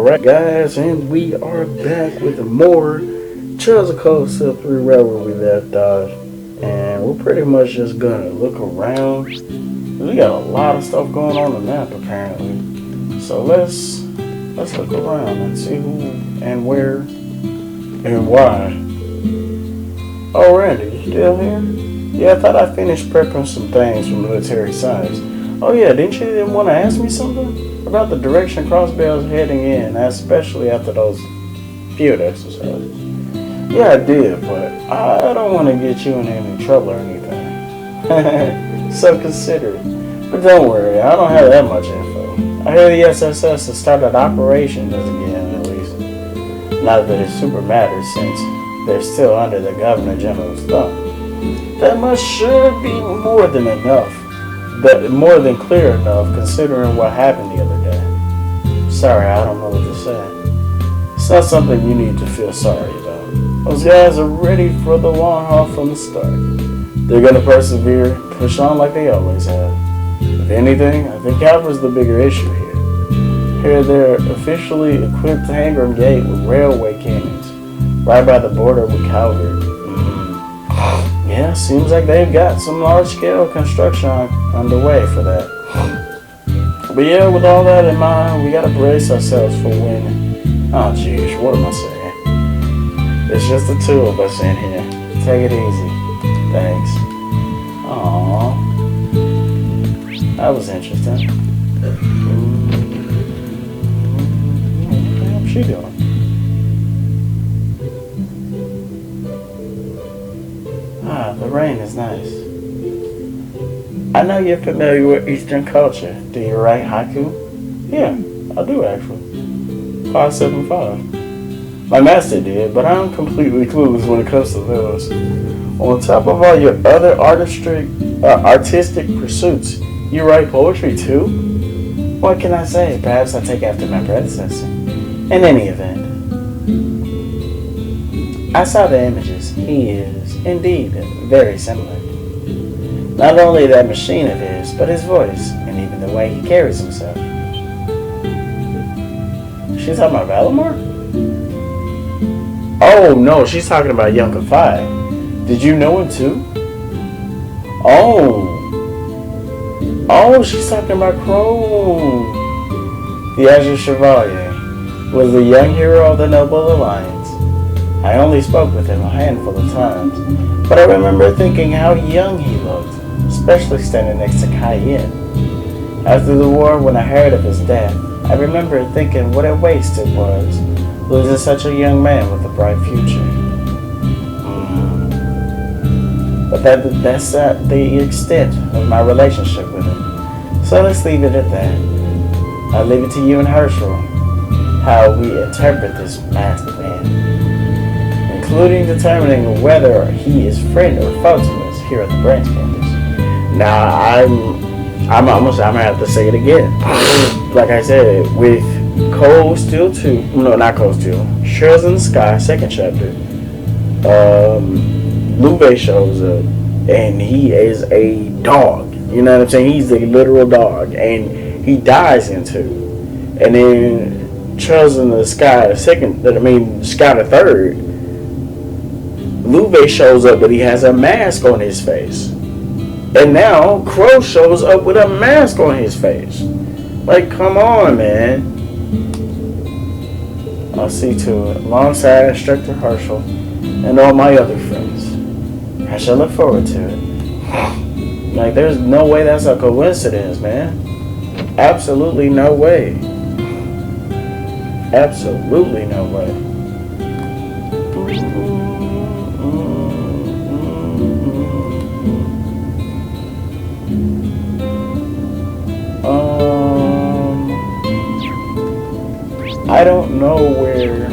Alright guys, and we are back with more Trails of Cold Steel 3 right where we left off. And we're pretty much just gonna look around. We got a lot of stuff going on the map apparently. So let's look around and see who and where and why. Oh Randy, you still here? Yeah, I thought I finished prepping some things for military science. Oh yeah, didn't you want to ask me something? About the direction Crossbell's heading in, especially after those field exercises. Yeah, I did, but I don't want to get you in any trouble or anything. So consider it. But don't worry, I don't have that much info. I hear the SSS has started operations again, at least. Not that it super matters since they're still under the Governor General's thumb. That much should be more than enough. But more than clear enough considering what happened the other day. Sorry, I don't know what to say. It's not something you need to feel sorry about. Those guys are ready for the long haul from the start. They're going to persevere, push on like they always have. If anything, I think Calver's the bigger issue here. Here they're officially equipped Hangram Gate with railway cannons, right by the border with Calvert. Yeah, seems like they've got some large-scale construction underway for that. But yeah, with all that in mind, we gotta brace ourselves for when... Oh jeez, what am I saying? It's just the two of us in here. Take it easy. Thanks. Aww. That was interesting. What the hell is she doing? Ah, the rain is nice. I know you're familiar with Eastern culture. Do you write haiku? Yeah, I do actually. 575. My master did, but I'm completely clueless when it comes to those. On top of all your other artistic pursuits, you write poetry too? What can I say? Perhaps I take after my predecessor. In any event, I saw the images. He is, indeed, very similar. Not only that machine of his, but his voice, and even the way he carries himself. She's talking about Valimar? Oh, no, she's talking about Young Kafai. Did you know him too? Oh, she's talking about Crow. The Azure Chevalier was the young hero of the Noble Alliance. I only spoke with him a handful of times, but I remember thinking how young he looked, especially standing next to Cayenne. After the war, when I heard of his death, I remember thinking what a waste it was, losing such a young man with a bright future. But that's the extent of my relationship with him, so let's leave it at that. I'll leave it to you and Herschel, how we interpret this masked man, including determining whether he is friend or foe to us here at the branch campus. Now, I'm gonna have to say it again. Like I said, with Cold Steel 2, no, not Cold Steel, Trails in the Sky, second chapter, Luve shows up, and he is a dog. You know what I'm saying? He's a literal dog, and he dies in 2. And then Trails in the Sky, Sky the third, Luve shows up, but he has a mask on his face. And now Crow shows up with a mask on his face. Like, come on, man. I'll see to it, alongside Instructor Herschel and all my other friends. I shall look forward to it. Like, there's no way that's a coincidence, man. Absolutely no way. Absolutely no way. I don't know where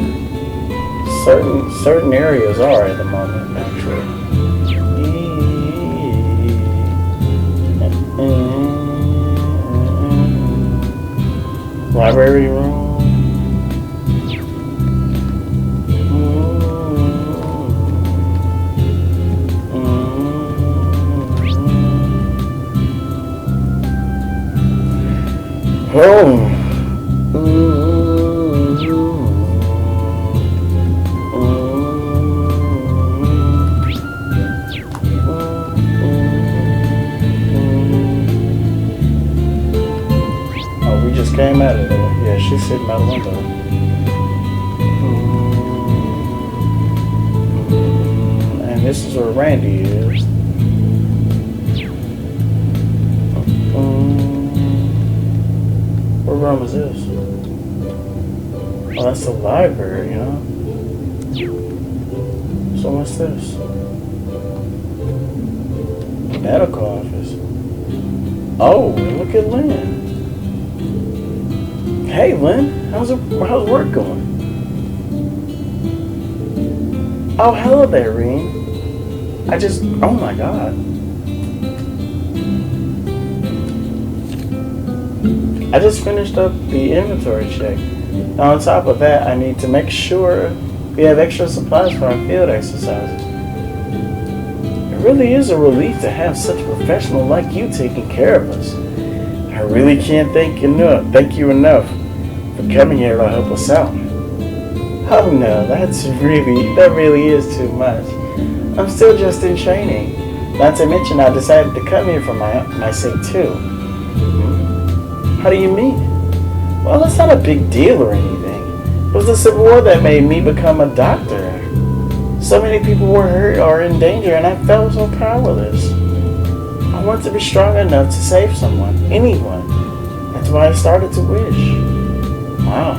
certain areas are at the moment, actually. Library room. Oh. out of there. Yeah, she's sitting out the window. And this is where Randy is. What room is this? Oh, that's the library, huh? So what's this? Medical office. Oh, look at Lynn. Hey, Lynn, how's work going? Oh, hello there, Reen. Oh my God. I just finished up the inventory check. Now, on top of that, I need to make sure we have extra supplies for our field exercises. It really is a relief to have such a professional like you taking care of us. I really can't thank you enough for coming here to help us out. Oh no, that really is too much. I'm still just in training. Not to mention I decided to come here for my sake too. How do you mean? Well, it's not a big deal or anything. It was the Civil War that made me become a doctor. So many people were hurt or in danger and I felt so powerless. I want to be strong enough to save someone, anyone. That's why I started to wish. Wow.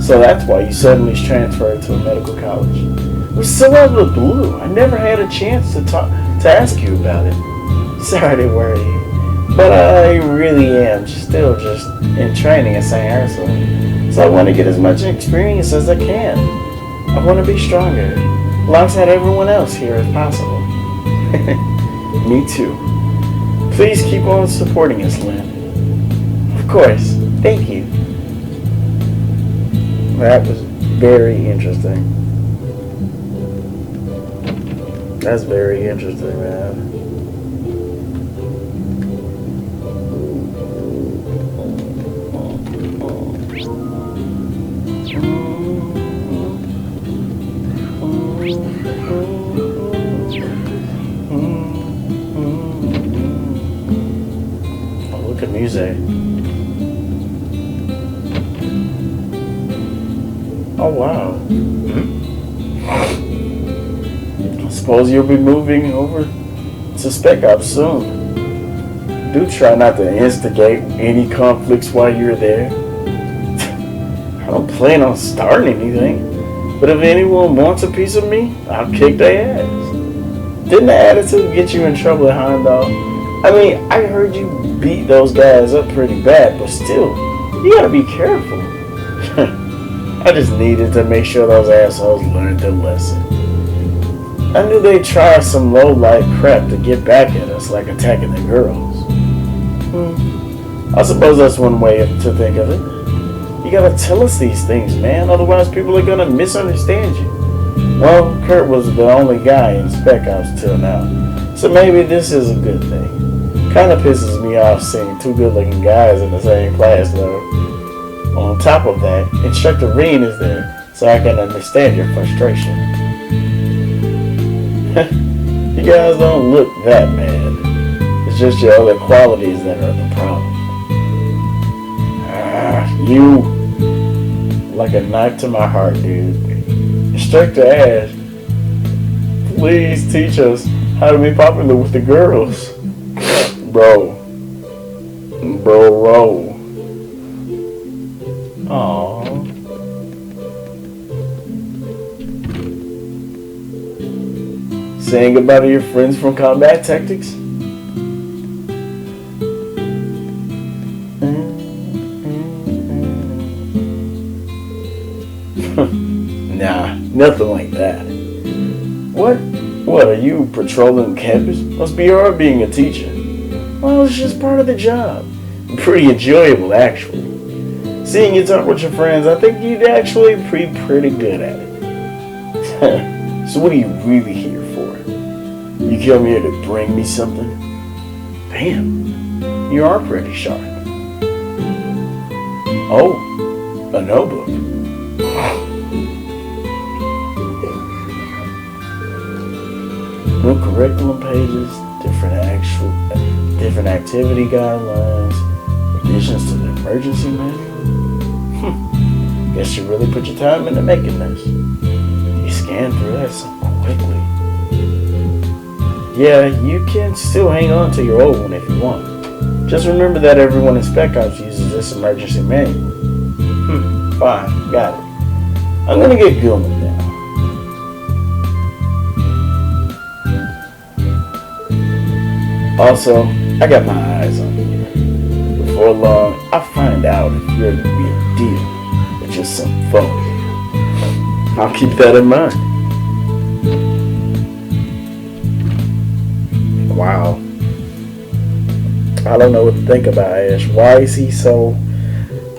So that's why you suddenly transferred to a medical college. It was so out of the blue. I never had a chance to ask you about it. Sorry to worry you. But I really am still just in training at St. Ursula. So I want to get as much experience as I can. I want to be stronger, alongside everyone else here if possible. Me too. Please keep on supporting us, Lynn. Of course. Thank you. That was very interesting. That's very interesting, man. Oh, look at music. Oh, wow. I suppose you'll be moving over to Spec Ops soon. Do try not to instigate any conflicts while you're there. I don't plan on starting anything, but if anyone wants a piece of me, I'll kick their ass. Didn't the attitude get you in trouble at Heimdall? I mean, I heard you beat those guys up pretty bad, but still, you gotta be careful. I just needed to make sure those assholes learned their lesson. I knew they'd try some low-life crap to get back at us, like attacking the girls. I suppose that's one way to think of it. You gotta tell us these things, man, otherwise people are gonna misunderstand you. Well, Kurt was the only guy in Spec Ops till now, so maybe this is a good thing. Kinda pisses me off seeing two good-looking guys in the same class, though. On top of that, Instructor Reen is there, so I can understand your frustration. You guys don't look that bad. It's just your other qualities that are the problem. You, like a knife to my heart, dude. Instructor Ash, please teach us how to be popular with the girls. Bro. Aww. Saying goodbye to your friends from Combat Tactics? Nah, nothing like that. What, are you patrolling campus? Must be hard being a teacher. Well, it's just part of the job. Pretty enjoyable, actually. Seeing you talk with your friends, I think you'd actually be pretty good at it. So what are you really here for? You come here to bring me something? Damn, you are pretty sharp. Oh, a notebook. New curriculum pages, different activity guidelines, additions to the emergency manual. Guess you really put your time into making this. You scanned through that so quickly. Yeah, you can still hang on to your old one if you want. Just remember that everyone in Spec Ops uses this emergency manual. Fine, got it. I'm gonna get going now. Also, I got my eyes on you. Before long, I'll find out if you're the real deal or just some phony. I'll keep that in mind. Wow. I don't know what to think about Ash. Why is he so...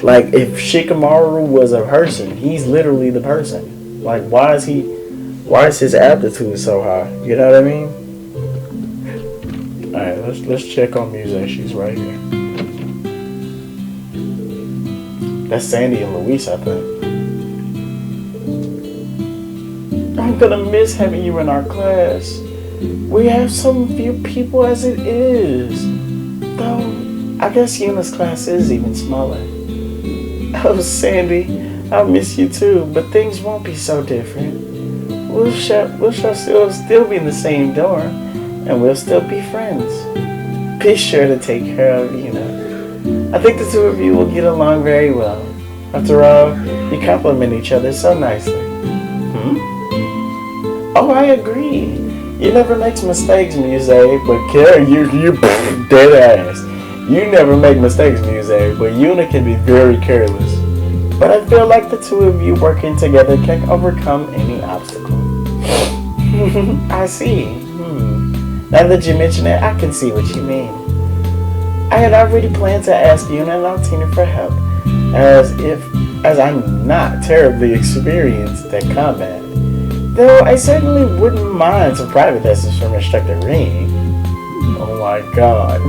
Like, if Shikamaru was a person, he's literally the person. Like, why is his aptitude so high? You know what I mean? Alright, let's check on Muse. She's right here. That's Sandy and Luis, I think. I'm gonna miss having you in our class. We have so few people as it is. Though, I guess Yuna's class is even smaller. Oh, Sandy, I'll miss you too, but things won't be so different. We'll still be in the same dorm, and we'll still be friends. Be sure to take care of Yuna. I think the two of you will get along very well. After all, you complement each other so nicely. Oh, I agree. You never make mistakes, Muse, but you dead ass. You never make mistakes, Muse, but Yuna can be very careless. But I feel like the two of you working together can overcome any obstacle. I see. Now that you mention it, I can see what you mean. I had already planned to ask Yuna and Altina for help, as I'm not terribly experienced at combat. Though I certainly wouldn't mind some private lessons from Instructor Ring. Oh my god.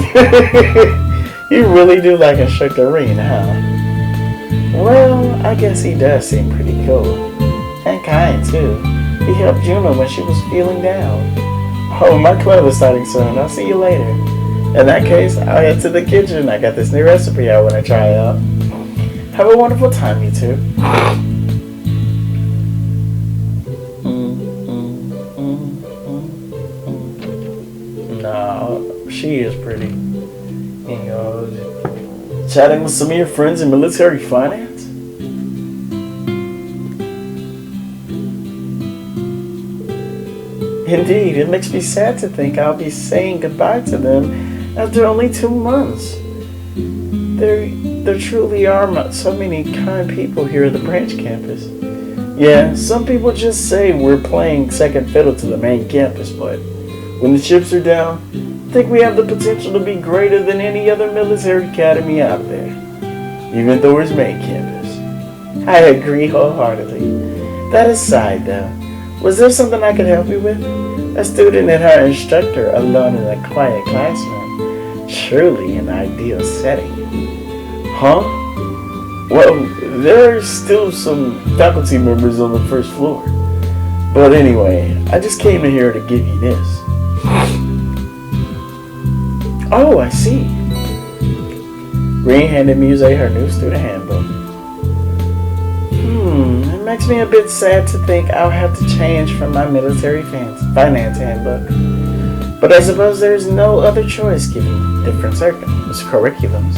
You really do like Instructor Ring, huh? Well, I guess he does seem pretty cool. And kind, too. He helped Yuna when she was feeling down. Oh, my club is starting soon. I'll see you later. In that case, I'll head to the kitchen. I got this new recipe I want to try out. Have a wonderful time, you two. Nah, she is pretty. You know, chatting with some of your friends in military finance? Indeed, it makes me sad to think I'll be saying goodbye to them after only 2 months. There truly are so many kind people here at the branch campus. Yeah, some people just say we're playing second fiddle to the main campus, but when the chips are down, I think we have the potential to be greater than any other military academy out there, even though it's main campus. I agree wholeheartedly. That aside, though, was there something I could help you with? A student and her instructor alone in a quiet classroom. Truly an ideal setting. Huh? Well, there are still some faculty members on the first floor. But anyway, I just came in here to give you this. Oh, I see. Ring handed Muse her new student handbook. It makes me a bit sad to think I'll have to change from my military finance handbook. But I suppose there's no other choice given different curriculums.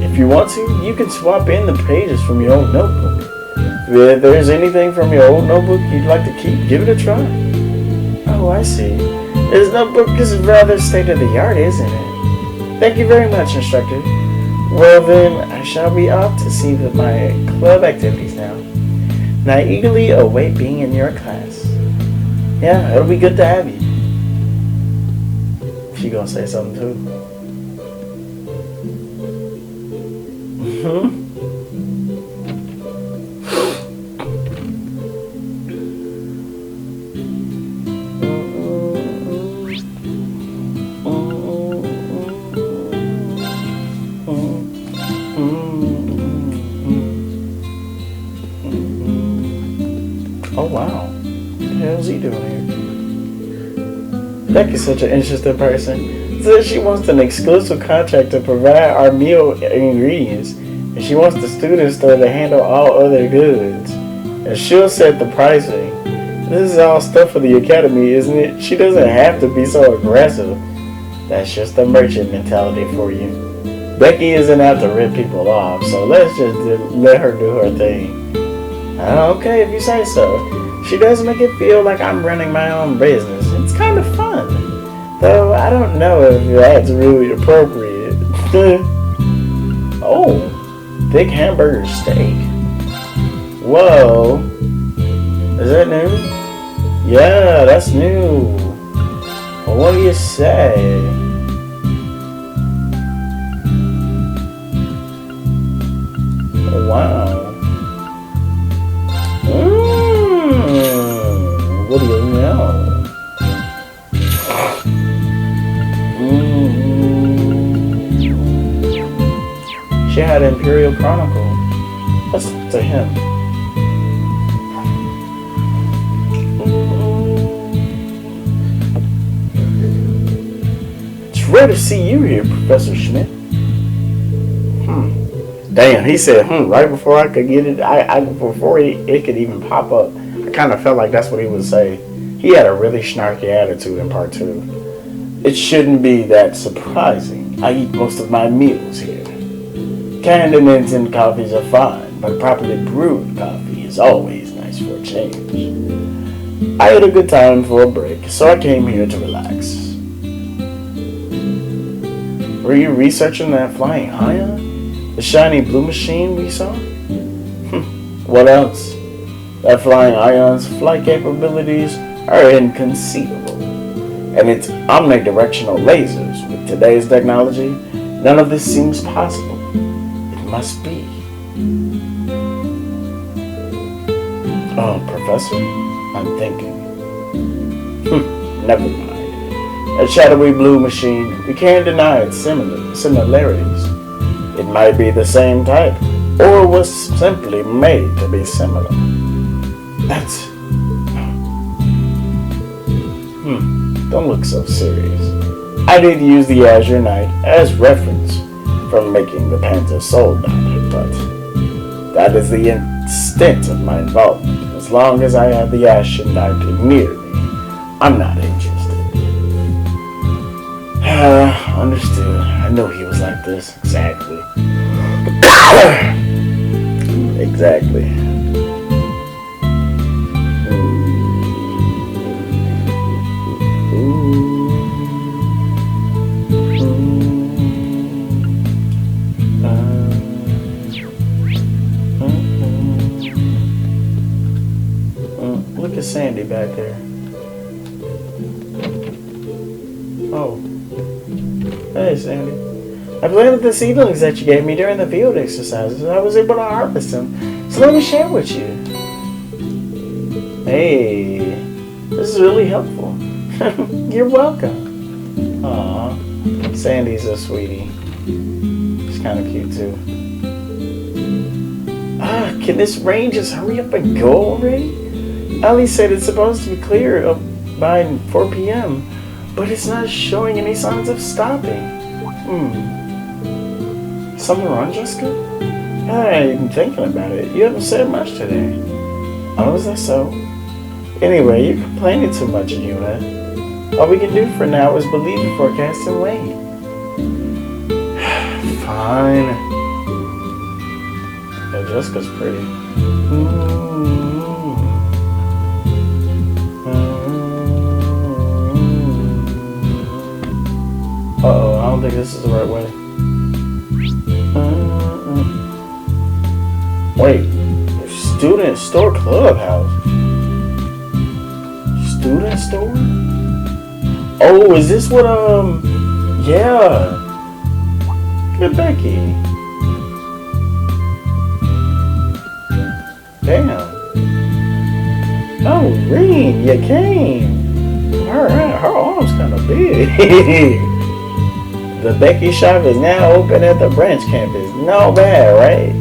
If you want to, you can swap in the pages from your old notebook. If there's anything from your old notebook you'd like to keep, give it a try. Oh, I see. This notebook is rather state-of-the-art, isn't it? Thank you very much, instructor. Well then, I shall be off to see my club activities now. And I eagerly await being in your class. Yeah, it'll be good to have you. She gonna say something too. Oh wow, what the hell's he doing here? Becky's such an interesting person. Says she wants an exclusive contract to provide our meal ingredients. and she wants the student store to handle all other goods. And she'll set the pricing. This is all stuff for the academy, isn't it? She doesn't have to be so aggressive. That's just the merchant mentality for you. Becky isn't out to rip people off, so let's just let her do her thing. Okay, if you say so. She does make it feel like I'm running my own business. It's kind of fun. Though I don't know if that's really appropriate. Oh, thick hamburger steak. Whoa. Is that new? Yeah, that's new. Well, what do you say? Wow. What do you know? She had Imperial Chronicle. That's to him. It's rare to see you here, Professor Schmidt. Damn, he said, right before I could get it, before it could even pop up. I kind of felt like that's what he would say. He had a really snarky attitude in part 2. It shouldn't be that surprising. I eat most of my meals here. Canned and instant coffees are fine, but properly brewed coffee is always nice for a change. I had a good time for a break, so I came here to relax. Were you researching that flying ion? The shiny blue machine we saw? What else? That flying ion's flight capabilities are inconceivable. And its omnidirectional lasers, with today's technology, none of this seems possible. It must be. Oh, Professor? I'm thinking. Never mind. A shadowy blue machine, we can't deny its similarities. It might be the same type, or was simply made to be similar. That's... Don't look so serious. I did use the Azure Knight as reference from making the Panzer Soldat, but that is the extent of my involvement. As long as I have the Azure Knight near me, I'm not interested. Understood. I knew he was like this. Exactly. Exactly. Look at Sandy back there. Oh. Hey, Sandy. I planted the seedlings that you gave me during the field exercises. I was able to harvest them, so let me share with you. Hey, this is really helpful. You're welcome. Aw, Sandy's a sweetie. She's kind of cute too. Can this rain just hurry up and go already? Ali said it's supposed to be clear by 4 p.m., but it's not showing any signs of stopping. Something wrong, Jessica? I've been thinking about it. You haven't said much today. Oh, is that so? Anyway, you're complaining too much, Yuna. All we can do for now is believe the forecast and wait. Fine. Yeah, Jessica's pretty. Uh-oh, I don't think this is the right way. Wait, student store clubhouse. Student store? Oh, is this what, yeah. Good Becky. Damn. Oh, Reen, you came. Alright, her arm's kind of big. The Becky shop is now open at the branch campus. Not bad, right?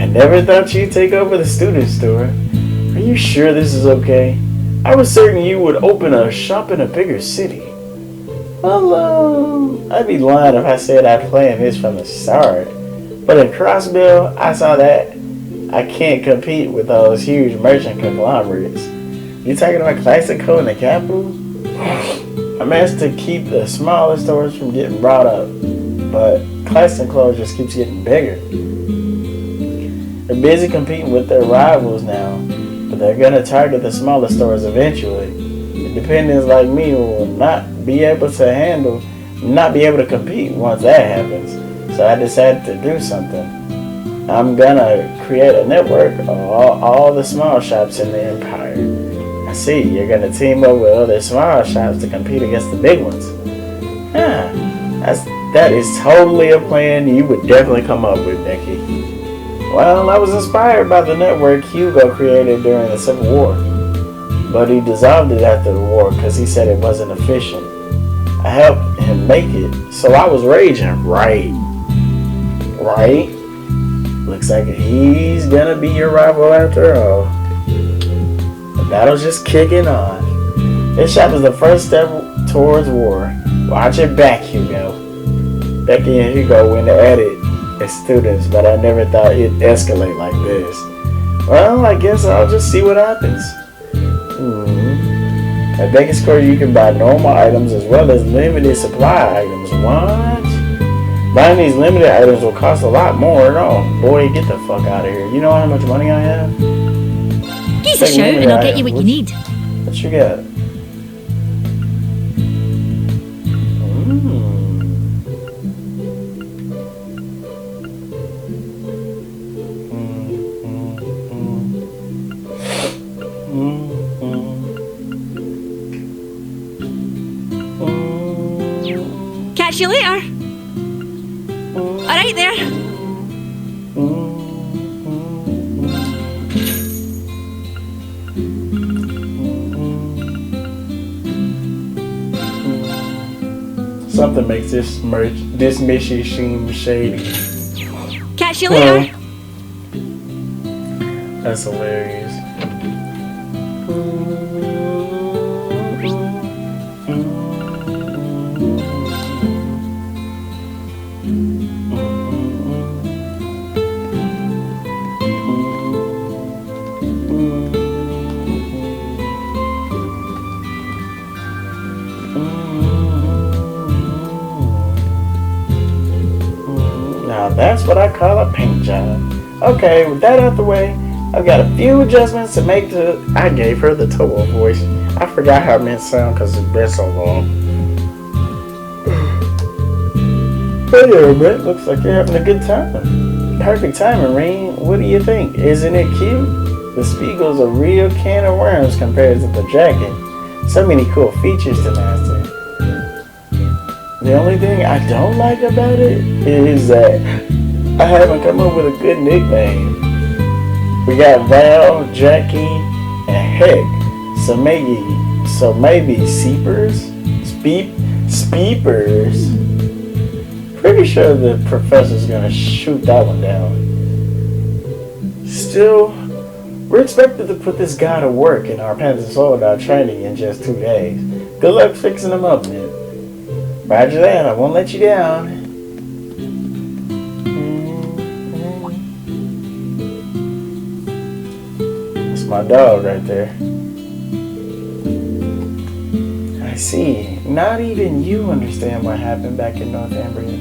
I never thought you'd take over the student store. Are you sure this is okay? I was certain you would open a shop in a bigger city. Well, I'd be lying if I said I planned this from the start. But in Crossbill, I saw that I can't compete with those huge merchant conglomerates. You talking about Classico in the capital? I managed to keep the smaller stores from getting brought up, but Classico just keeps getting bigger. They're busy competing with their rivals now, but they're gonna target the smaller stores eventually. Independents like me will not be able to compete once that happens. So I decided to do something. I'm gonna create a network of all the small shops in the empire. I see, you're gonna team up with other small shops to compete against the big ones. That is totally a plan you would definitely come up with, Nikki. Well, I was inspired by the network Hugo created during the Civil War. But he dissolved it after the war because he said it wasn't efficient. I helped him make it, so I was raging. Right. Looks like he's gonna be your rival after all. The battle's just kicking on. This shop is the first step towards war. Watch it back, Hugo. Becky and Hugo went at it as students, but I never thought it'd escalate like this. Well, I guess I'll just see what happens. At Becky's Square, you can buy normal items as well as limited supply items. What? Buying these limited items will cost a lot more. No, boy, get the fuck out of here. You know how much money I have? Give us a shout and I'll get you what you need. What you got? Catch you later. Alright there. Something makes this mission seem shady. Catch you later. That's hilarious. Now that's what I call a paint job. Okay, with that out the way, I've got a few adjustments to make to... I gave her the Toho voice. I forgot how it meant sound because it's been so long. Hey there, Brett. Looks like you're having a good time. Perfect timing, Reen. What do you think? Isn't it cute? The Spiegel's a real can of worms compared to the jacket. So many cool features to master. The only thing I don't like about it is that I haven't come up with a good nickname. We got Val, Jackie, and Heck. So maybe Seepers? Speepers. Pretty sure the professor's gonna shoot that one down. Still, we're expected to put this guy to work in our Panzer Soldat training in just 2 days. Good luck fixing him up, man. Roger that, I won't let you down. That's my dog right there. I see. Not even you understand what happened back in Northumbria.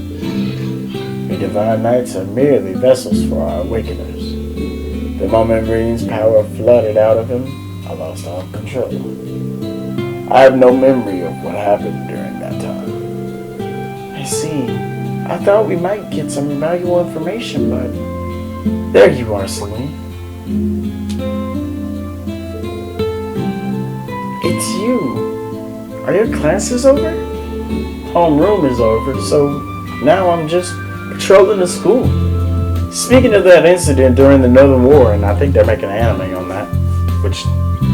The Divine Knights are merely vessels for our awakeners. The moment Green's power flooded out of him, I lost all control. I have no memory of what happened during that time. I see. I thought we might get some valuable information, but... There you are, Celine. It's you. Are your classes over? Homeroom is over, so now I'm just patrolling the school. Speaking of that incident during the Northern War, and I think they're making an anime on that, which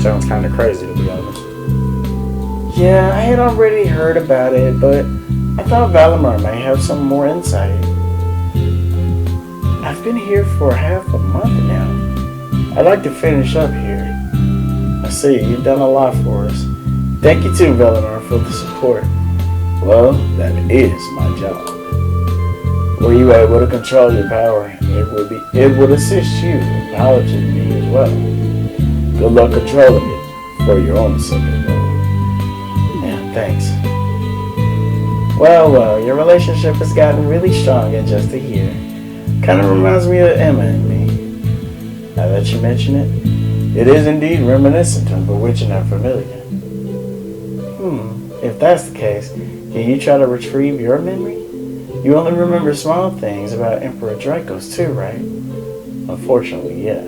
sounds kind of crazy to be honest. Yeah, I had already heard about it, but I thought Valimar may have some more insight. I've been here for half a month now. I'd like to finish up here. I see, you've done a lot for us. Thank you too, Valimar, for the support. Well, that is my job. Were you able to control your power? It would assist you acknowledging me as well. Good luck controlling it for your own sake as well. Yeah, thanks. Well, your relationship has gotten really strong in just a year. Kind of reminds me of Emma and me. Now that you mention it, it is indeed reminiscent of Bewitching and Familiar. If that's the case, can you try to retrieve your memory? You only remember small things about Emperor Dracos too, right? Unfortunately, yeah.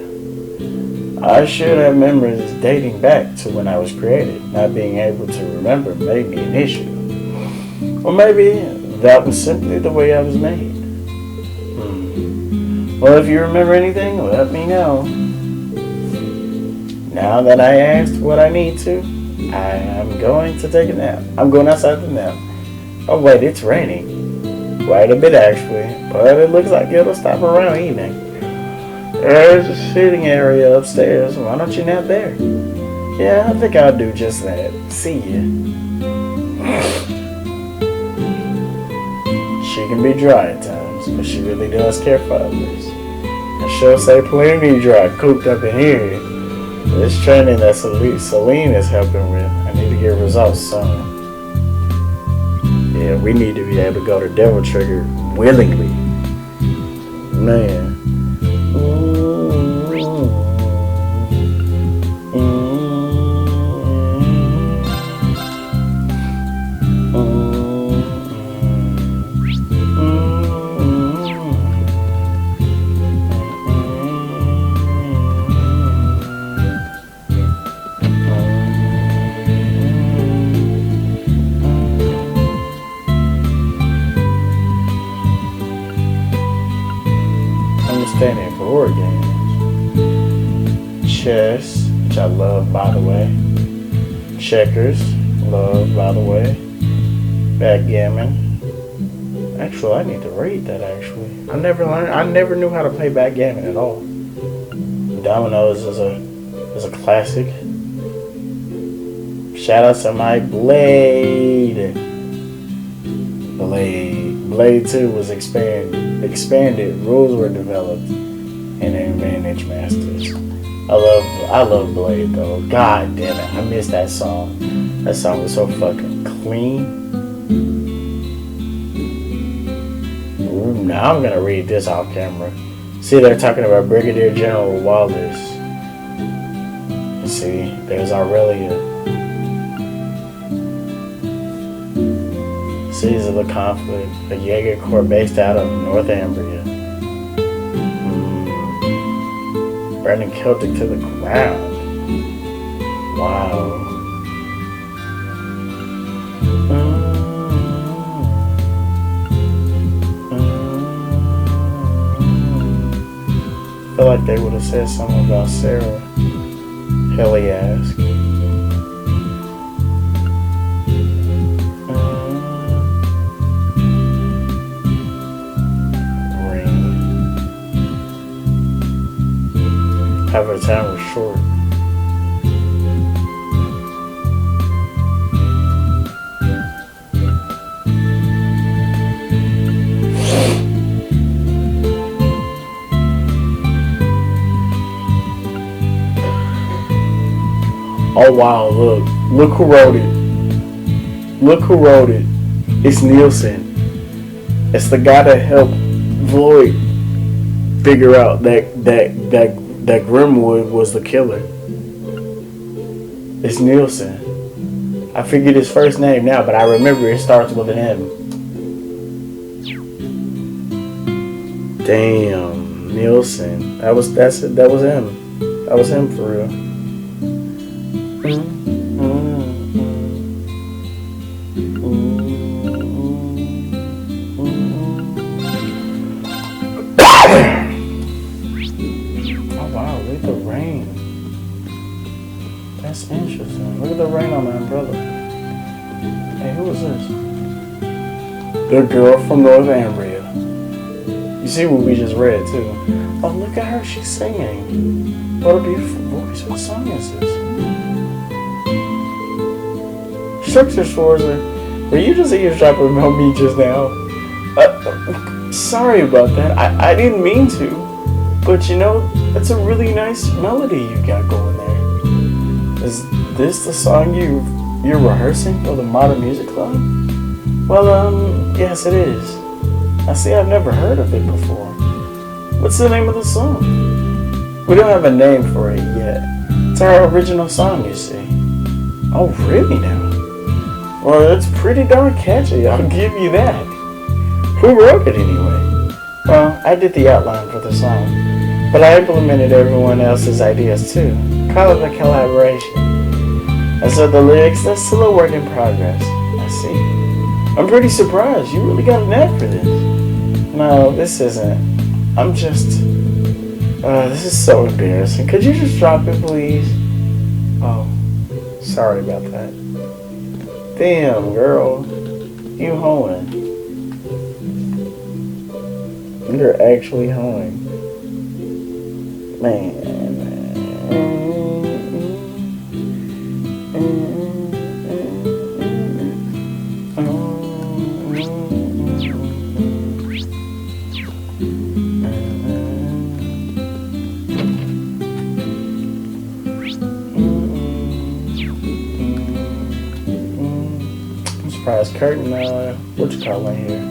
I should have memories dating back to when I was created. Not being able to remember may be an issue. Or maybe that was simply the way I was made. Well, if you remember anything, let me know. Now that I asked what I need to, I am going to take a nap. I'm going outside to nap. Oh wait, it's raining. Quite a bit actually, but it looks like it'll stop around evening. There's a sitting area upstairs. Why don't you nap there? Yeah, I think I'll do just that. See ya. She can be dry at times, but she really does care for others. I sure say plenty dry, cooped up in here. This training that Celine is helping with, I need to get results soon. Yeah, we need to be able to go to Devil Trigger willingly. Man. Understanding board games. Chess, which I love by the way. Checkers, love by the way. Backgammon. Actually, I need to read that actually. I never knew how to play backgammon at all. Dominoes is a classic. Shout out to my Blade. Blade 2 was expanded, rules were developed, and then managed masters. I love Blade though. God damn it, I miss that song. That song was so fucking clean. Ooh, now I'm gonna read this off camera. See, they're talking about Brigadier General Wallace. See, there's Aurelia. Seas of the conflict, a Jaeger Corps based out of Northumbria. Burning Celtic to the ground. Wow. I feel like they would have said something about Sarah. Helly asked. However, the time was short. Oh wow, look who wrote it. Look who wrote it. It's Nielsen. It's the guy that helped Floyd figure out that Grimwood was the killer. It's Nielsen. I figured his first name now, but I remember it starts with an M. Damn, Nielsen. That was him. That was him for real. That's interesting. Look at the rain on the umbrella. Hey, who is this? The girl from Northumbria. You see what we just read, too. Oh, look at her. She's singing. What a beautiful voice. What song is this? Structure Swords are Were you just eavesdropping on me just now? Sorry about that. I didn't mean to. But you know, that's a really nice melody you got going there. Is this the song you're rehearsing for the Modern Music Club? Well, yes it is. I see I've never heard of it before. What's the name of the song? We don't have a name for it yet. It's our original song, you see. Oh, really now? Well, it's pretty darn catchy, I'll give you that. Who wrote it anyway? Well, I did the outline for the song, but I implemented everyone else's ideas too. Call it a collaboration. As for the lyrics, that's still a work in progress. I see. I'm pretty surprised. You really got a knack for this. No, this isn't. I'm just... this is so embarrassing. Could you just drop it, please? Oh, sorry about that. Damn, girl. You hoeing. You're actually hoeing. Man. Surprise curtain, what you call it here?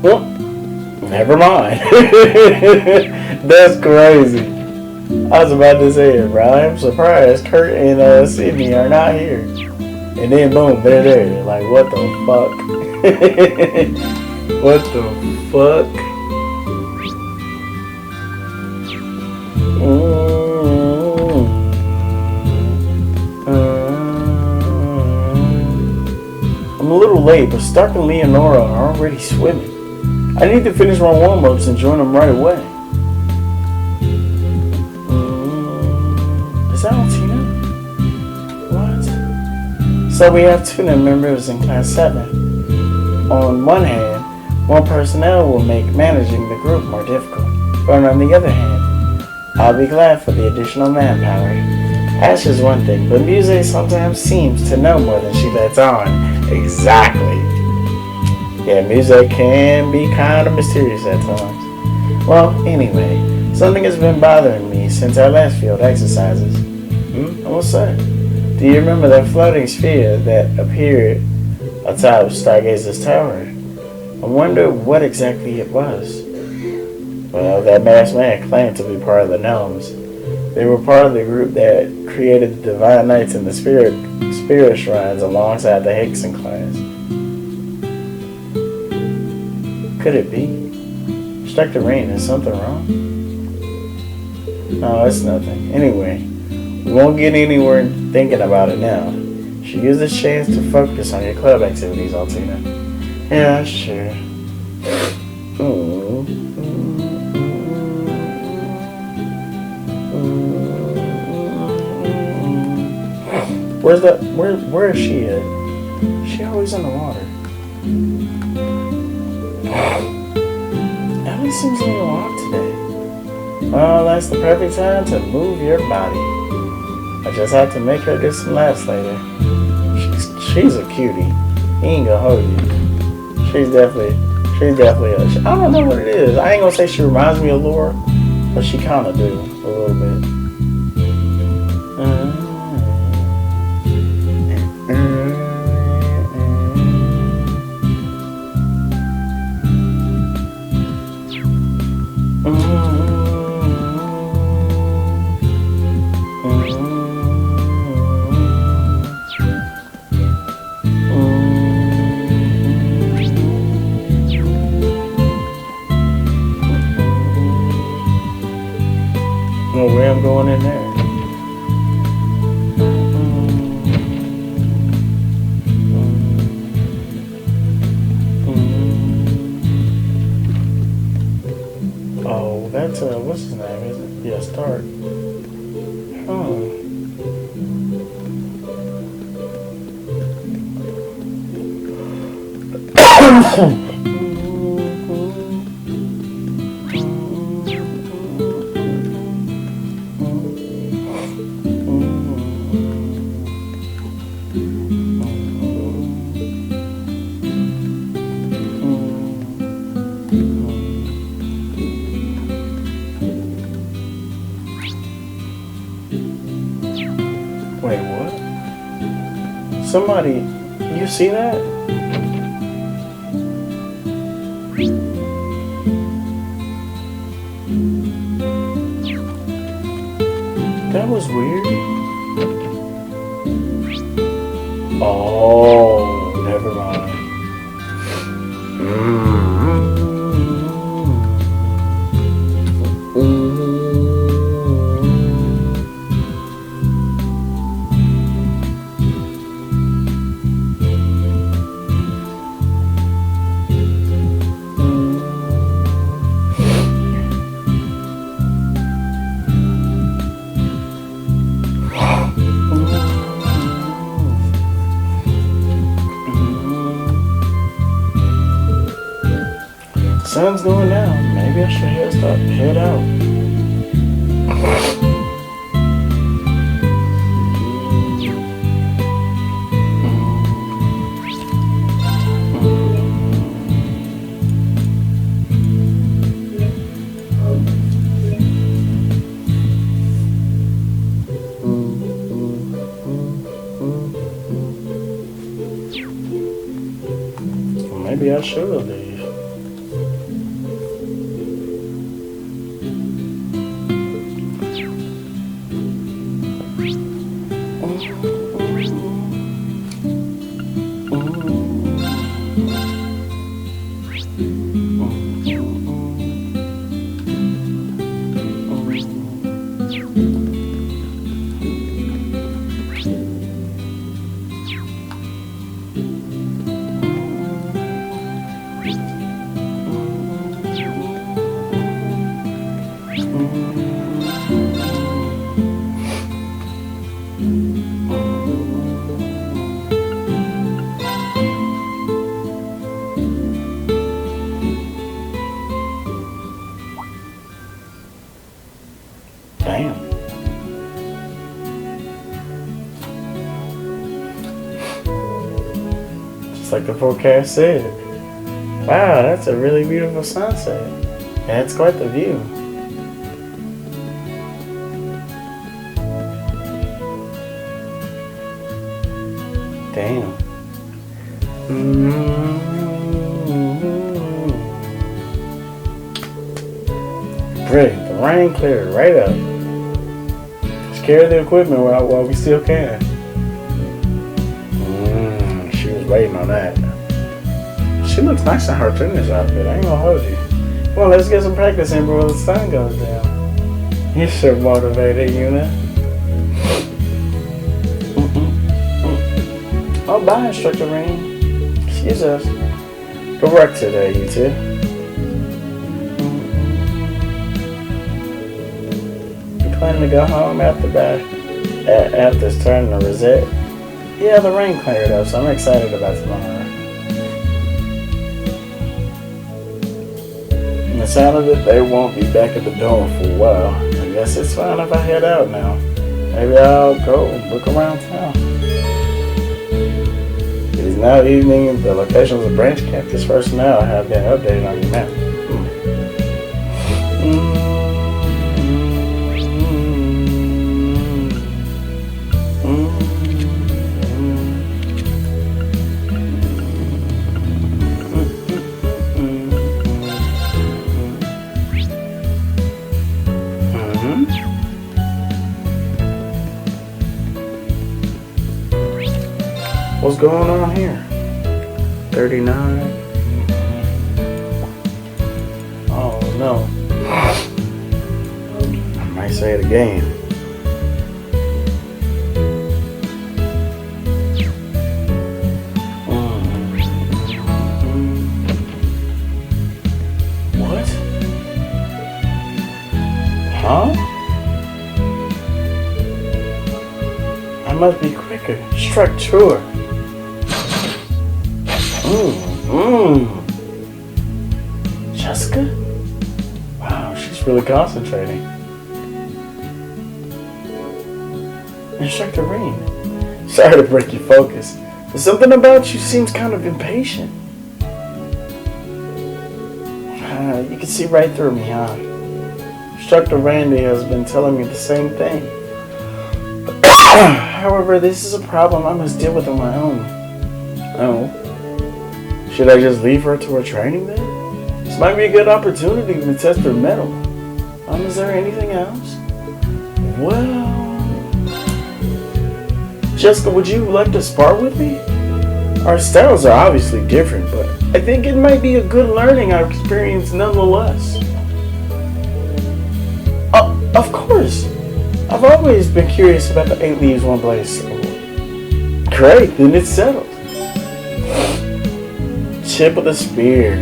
Well, never mind. That's crazy. I was about to say it, bro. I'm surprised Kurt and Sydney are not here. And then boom, they're there. Like, what the fuck? What the fuck? I'm a little late, but Stark and Leonora are already swimming. I need to finish my warm-ups and join them right away. Is that Altina? What? So we have two new members in Class 7. On one hand, more personnel will make managing the group more difficult. But on the other hand, I'll be glad for the additional manpower. Ash is one thing, but Muse sometimes seems to know more than she lets on. Exactly. Yeah, Muse can be kind of mysterious at times. Well, anyway, something has been bothering me since our last field exercises. What's that? Do you remember that floating sphere that appeared atop Stargazer's tower? I wonder what exactly it was. Well, that masked man claimed to be part of the Gnomes. They were part of the group that created the Divine Knights and the Spirit Shrines alongside the Hickson class. Could it be? Instructor Rain, is something wrong? No, it's nothing. Anyway, we won't get anywhere thinking about it now. You should use this chance to focus on your club activities, Altina. Yeah, that's true. Where is she at? She always in the water. Ellie seems a little off today. Well, that's the perfect time to move your body. I just have to make her get some laughs later. She's a cutie. He ain't gonna hold you. She's definitely I don't know what it is. I ain't gonna say she reminds me of Laura, but she kinda do a little bit. No way I'm going in there. Oh, that's what's his name, isn't it? Yeah, Stark. Somebody, you see that? That was weird. Oh, never mind. Sun's going down. Maybe I should head out. Maybe I should leave. Damn. Just like the forecast said. Wow, that's a really beautiful sunset. Yeah, it's quite the view. Damn. Brilliant. The rain cleared right up. Let's carry the equipment while we still can. She was waiting on that. She looks nice in her tennis outfit. I ain't gonna hold you. Come on, let's get some practice in before the sun goes down. You sure motivated, Una. Oh, bye, Instructor Rain. Excuse us. Good work today, you two. You planning to go home after this turn to Rosette? Yeah, the rain cleared up, so I'm excited about tomorrow. And it sounded that they won't be back at the dorm for a while. I guess it's fine if I head out now. Maybe I'll go look around town. It is now evening and the locations of branch campus personnel have been updated on your map. What's going on here? 39. Oh no. I might say it again. What? Huh? I must be quicker. Structure. Jessica? Wow, she's really concentrating. Instructor Rain, sorry to break your focus, but something about you seems kind of impatient. You can see right through me, huh? Instructor Randy has been telling me the same thing. I However, this is a problem I must deal with on my own. Oh. Should I just leave her to her training then? This might be a good opportunity to test her mettle. Is there anything else? Well... Jessica, would you like to spar with me? Our styles are obviously different, but I think it might be a good learning experience nonetheless. Of course. I've always been curious about the 8 leaves, 1 blade symbol. Great, then it's settled. Chip of the spear.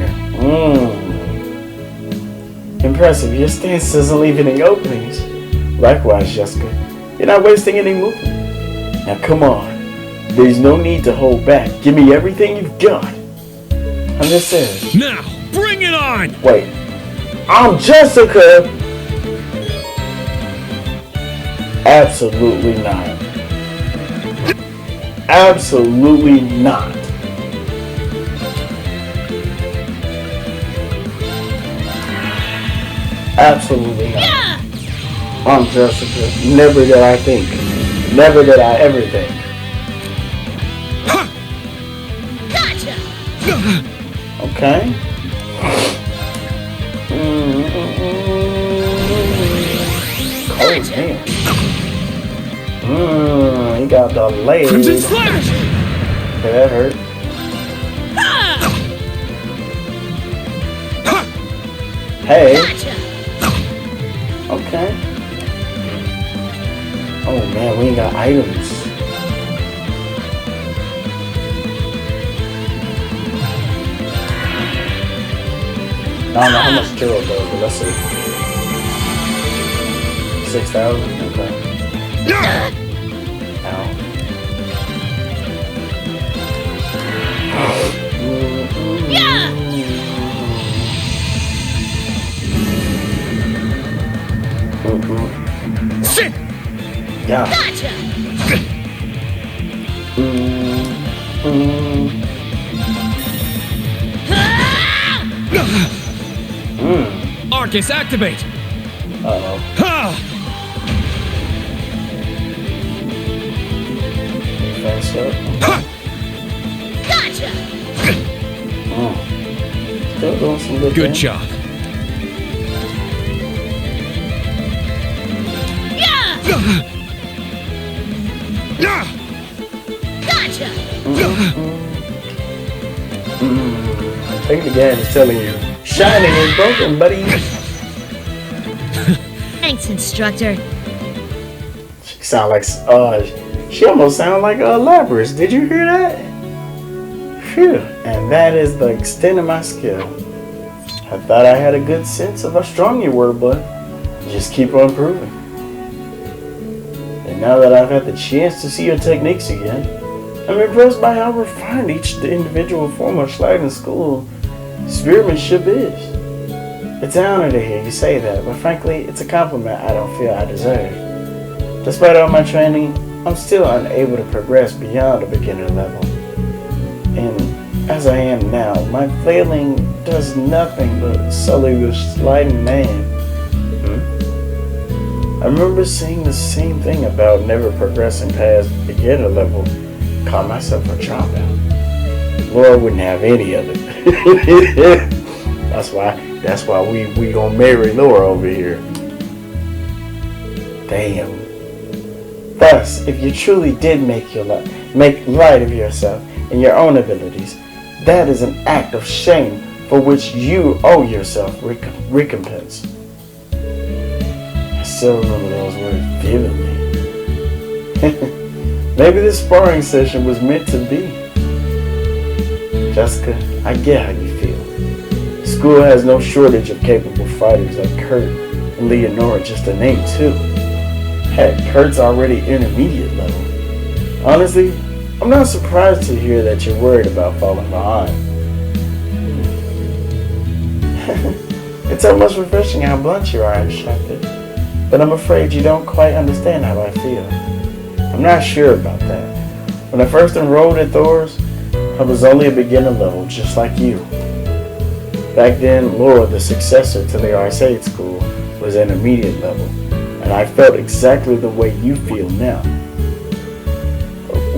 Impressive, your stance doesn't leave any openings. Likewise, Jessica, you're not wasting any movement. Now come on, there's no need to hold back. Give me everything you've got. I'm just saying. Now, bring it on! Wait, I'm Jessica! Absolutely not. Absolutely not. Absolutely not. I'm Jessica. Never did I think. Never did I ever think. Gotcha. Okay. Oh damn. He got the leg. Crimson Slash! Okay, that hurt. Hey. Gotcha. Okay. Oh man, we ain't got items. I don't know how much Kiro does, but let's see. 6,000? Okay. Ow. Yeah. Sit! Yeah. Gotcha. Arcus, activate! Uh-oh. Ha! Fast up. Gotcha. Still doing some good Good things. job. Gotcha. I think the game is telling you, shining is broken, buddy. Thanks, instructor. She sound like, she almost sound like Labras. Did you hear that? Phew. And that is the extent of my skill. I thought I had a good sense of how strong you were, but just keep on proving. And now that I've had the chance to see your techniques again, I'm impressed by how refined each individual form of sliding school spearmanship is. It's an honor to hear you say that, but frankly, it's a compliment I don't feel I deserve. Despite all my training, I'm still unable to progress beyond the beginner level. And as I am now, my flailing does nothing but sully the sliding man. I remember saying the same thing about never progressing past beginner level. Call myself a dropout. Laura wouldn't have any of it. That's why we gonna marry Laura over here. Damn. Thus, if you truly did make light of yourself and your own abilities, that is an act of shame for which you owe yourself recompense. I still remember those words vividly. Maybe this sparring session was meant to be. Jessica, I get how you feel. School has no shortage of capable fighters like Kurt and Leonora, just to name 2. Heck, Kurt's already intermediate level. Honestly, I'm not surprised to hear that you're worried about falling behind. It's almost refreshing how blunt you are, instructor. But I'm afraid you don't quite understand how I feel. I'm not sure about that. When I first enrolled at Thor's, I was only a beginner level, just like you. Back then, Laura, the successor to the arcade school, was intermediate level, and I felt exactly the way you feel now.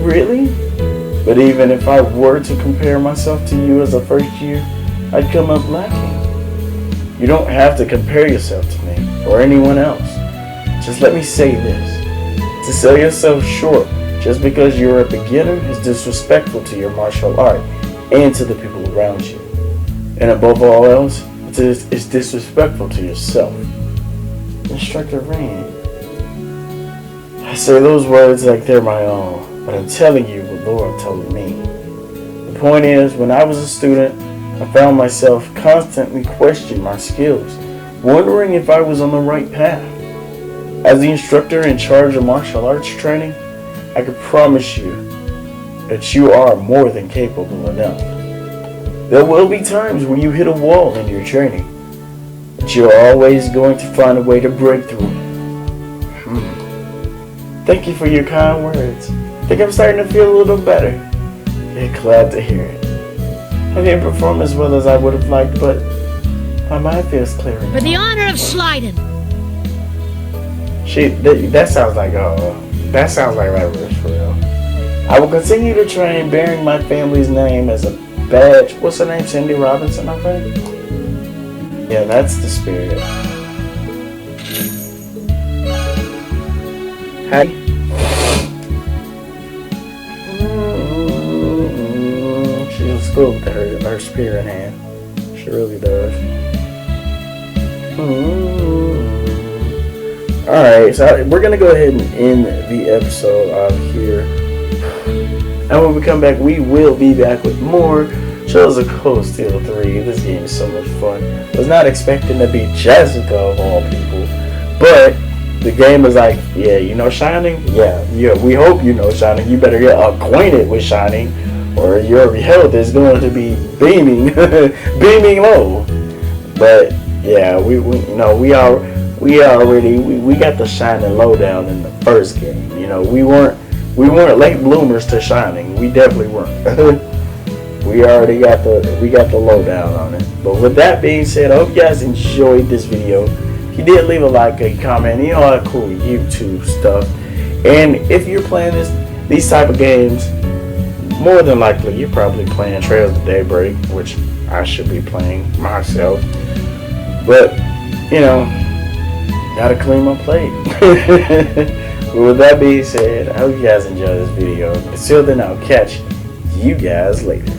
Really? But even if I were to compare myself to you as a first year, I'd come up lacking. You don't have to compare yourself to me or anyone else. Just let me say this. To sell yourself short just because you're a beginner is disrespectful to your martial art and to the people around you. And above all else, it's disrespectful to yourself. Instructor Rain. I say those words like they're my own, but I'm telling you what Lord told me. The point is, when I was a student, I found myself constantly questioning my skills, wondering if I was on the right path. As the instructor in charge of martial arts training, I can promise you that you are more than capable enough. There will be times when you hit a wall in your training, but you're always going to find a way to break through. Thank you for your kind words. I think I'm starting to feel a little better. Yeah, glad to hear it. I didn't perform as well as I would have liked, but my mind feels clearer now. For the honor of Schleiden. That sounds like leverage for real. I will continue to train bearing my family's name as a badge. What's her name? Cindy Robinson, I think? Yeah, that's the spirit. Hi. She looks good with her spear in hand. She really does. Alright, so we're going to go ahead and end the episode out here. And when we come back, we will be back with more Trails of Cold Steel 3. This game is so much fun. I was not expecting to be Jessica of all people. But the game is like, yeah, you know Shining? Yeah, we hope you know Shining. You better get acquainted with Shining, or your health is going to be beaming low. But yeah, we got the Shining lowdown in the first game. You know, we weren't late bloomers to Shining. We definitely weren't. we got the lowdown on it. But with that being said, I hope you guys enjoyed this video. If you did, leave a like, a comment, you know, all that cool YouTube stuff. And if you're playing these type of games, more than likely you're probably playing Trails of Daybreak, which I should be playing myself. But you know, gotta clean my plate. But with that being said, I hope you guys enjoyed this video. Until then, I'll catch you guys later.